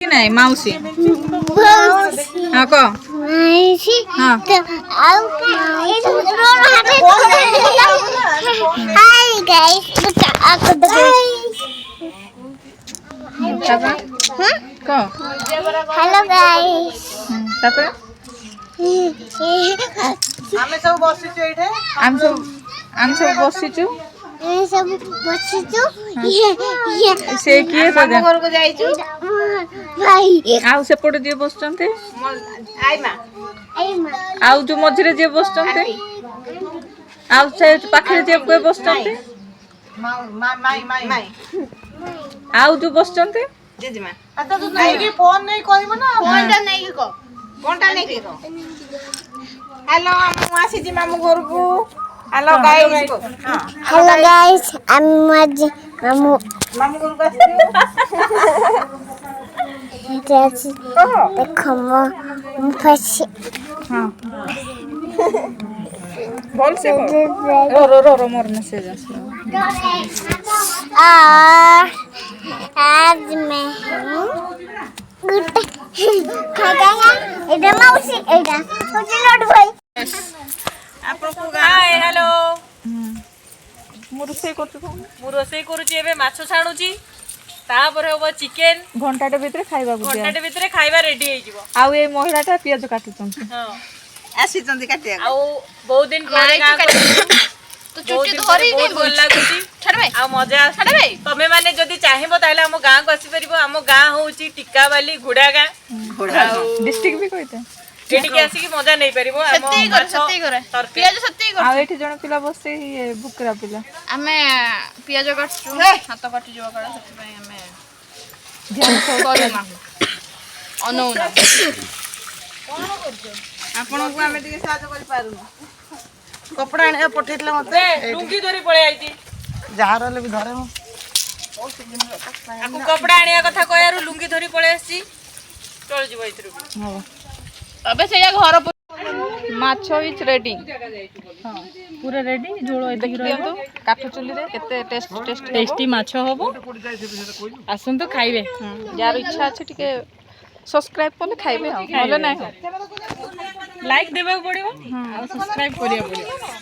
कि नहीं माउसी हाँ को हाँ हाय गाइस को हेलो गाइस तापर आमे सब बसिଛୁ एठे हम सब बसिଛୁ सब बसिଛୁ से किए तो मामू घर को जाइଛୁ भाई आउ सेपटे जे बसचंते आई मा आउ जो मझिरे जे बसचंते आउ से पाखरे जे कोई बसचंते माई आउ जो बसचंते जेजमा आता तू नहीं फोन नहीं कहबो ना फोनटा नहीं की को फोनटा नहीं की को हेलो हम आसी जी मामू घर को हेलो गाइस हेलो गाइस मामू मामू घर को आसी देखो मो फसी हां बोल से रो मोर मैसेज आसलो आज मैं खाएगा इधर मौसी इधर मुझे नोट भाई आपको हाय हेलो मु रोसे करछु मु रोसे करूची एबे माछ छाणुची तापर होबो चिकन घंटाटे भीतर खाइबा बुझे घंटाटे भितरे खाइबा रेडी होई जिवो आउ ए महिलाटा पियाज काटुचंती हां आसी चंदी काटिया आ बहुत दिन ପରେ ଗାଁ तो चुट्टी धरी नहीं बोल लागुची छड़ भाई आ मजा छड़ भाई तमे माने जदी चाहिबो ताले हम गां को आसी परिबो हम गां होउची टिक्कावाली गुडा गां डिस्ट्रिक्ट भी कहते एठी के आसी की मजा नहीं परिबो हम सत्ती करे पियाज सत्ती कर आ एठी जण पिला बसे ये बुकरा पिला हमें पियाज काटछु हाथ काटी जवा करा सत्ती भाई हमें ध्यान करू ना अनौ ना आपण को हमें टिके साथ कर पारुनु कपड़ा आने पठेतला मते लुंगी धरी पळे आइची जहार ले भी धरे मो आकु कपड़ा आनिया कथा कहयारु लुंगी धरी पळे आसी चल जिवो इथरु हो अबे सेया घर माछो इज रेडी हां पूरा रेडी झोलो एदि रहतो काठ चुली रे केते टेस्टी माछो होबो आसुन तो खाइबे यार इच्छा अछि टिके सब्सक्राइब करले खाइबे बोले नाही लाइक देबा पड़िबो आ सब्सक्राइब करिया पड़िबो